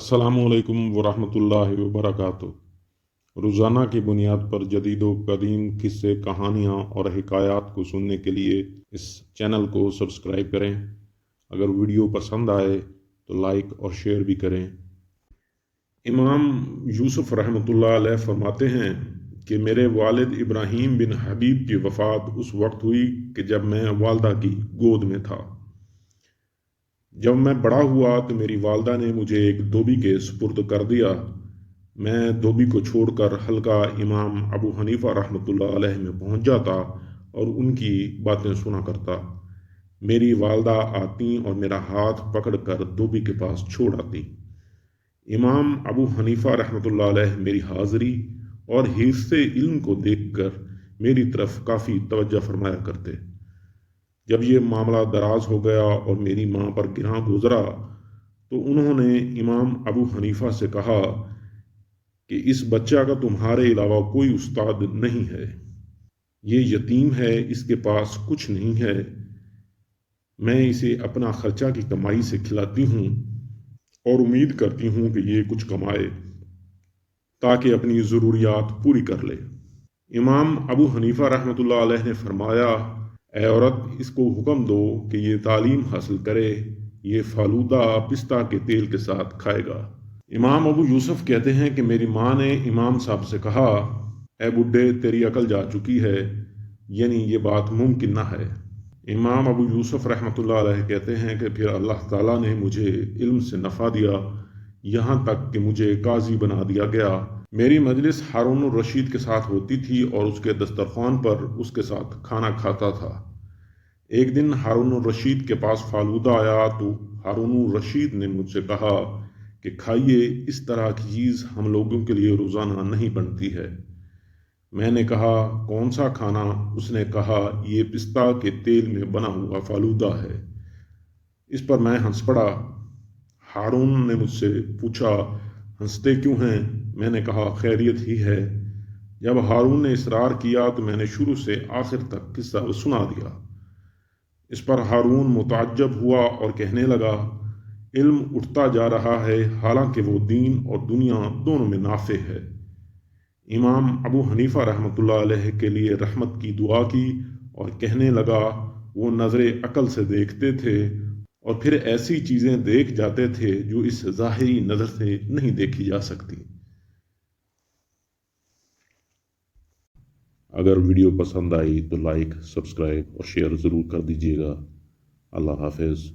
अस्सलामुअलैकुम वरहमतुल्लाहि वबरकातुह। रोज़ाना की बुनियाद पर जदीद व कदीम किस्से, कहानियाँ और हिकायात को सुनने के लिए इस चैनल को सब्सक्राइब करें। अगर वीडियो पसंद आए तो लाइक और शेयर भी करें। इमाम यूसुफ रहमतुल्लाह अलैह फरमाते हैं कि मेरे वालिद इब्राहीम बिन हबीब की वफ़ात उस वक्त हुई कि जब मैं वालदा की गोद में था। जब मैं बड़ा हुआ तो मेरी वालदा ने मुझे एक धोबी के सुपुर्द कर दिया। मैं धोबी को छोड़कर हल्का इमाम अबू हनीफा रहमतुल्लाह अलैह में पहुंच जाता और उनकी बातें सुना करता। मेरी वालदा आती और मेरा हाथ पकड़कर धोबी के पास छोड़ आती। इमाम अबू हनीफा रहमतुल्लाह अलैह मेरी हाज़िरी और हिफ्ज़े इल्म को देखकर मेरी तरफ काफ़ी तवज्जो फरमाया करते। जब ये मामला दराज हो गया और मेरी माँ पर गिरह गुजरा तो उन्होंने इमाम अबू हनीफा से कहा कि इस बच्चा का तुम्हारे अलावा कोई उस्ताद नहीं है, ये यतीम है, इसके पास कुछ नहीं है। मैं इसे अपना खर्चा की कमाई से खिलाती हूँ और उम्मीद करती हूँ कि ये कुछ कमाए ताकि अपनी ज़रूरियात पूरी कर ले। इमाम अबू हनीफा रहमतुल्लाह अलैह ने फरमाया, ए औरत, इसको हुक्म दो कि ये तालीम हासिल करे, ये फालूदा पिस्ता के तेल के साथ खाएगा। इमाम अबू यूसुफ कहते हैं कि मेरी माँ ने इमाम साहब से कहा, ए बुड्ढे, तेरी अकल जा चुकी है, यानी ये बात मुमकिन ना है। इमाम अबू यूसुफ रहमतुल्लाह अलैह कहते हैं कि फिर अल्लाह ताला ने मुझे इल्म से नफ़ा दिया, यहाँ तक कि मुझे काजी बना दिया गया। मेरी मजलिस हारून रशीद के साथ होती थी और उसके दस्तरखान पर उसके साथ खाना खाता था। एक दिन हारून रशीद के पास फालूदा आया तो हारून रशीद ने मुझसे कहा कि खाइए, इस तरह की चीज़ हम लोगों के लिए रोज़ाना नहीं बनती है। मैंने कहा, कौन सा खाना? उसने कहा, ये पिस्ता के तेल में बना हुआ फालूदा है। इस पर मैं हंस पड़ा। हारून ने मुझसे पूछा, हंसते क्यों हैं? मैंने कहा, खैरियत ही है। जब हारून ने इसरार किया तो मैंने शुरू से आखिर तक किस्सा सुना दिया। इस पर हारून मुताज्जब हुआ और कहने लगा, इल्म उठता जा रहा है, हालांकि वो दीन और दुनिया दोनों में नाफे है। इमाम अबू हनीफा रहमतुल्लाह अलैह के लिए रहमत की दुआ की और कहने लगा, वो नज़रे अकल से देखते थे और फिर ऐसी चीज़ें देख जाते थे जो इस ज़ाहिरी नज़र से नहीं देखी जा सकती। अगर वीडियो पसंद आई तो लाइक, सब्सक्राइब और शेयर ज़रूर कर दीजिएगा। अल्लाह हाफिज़।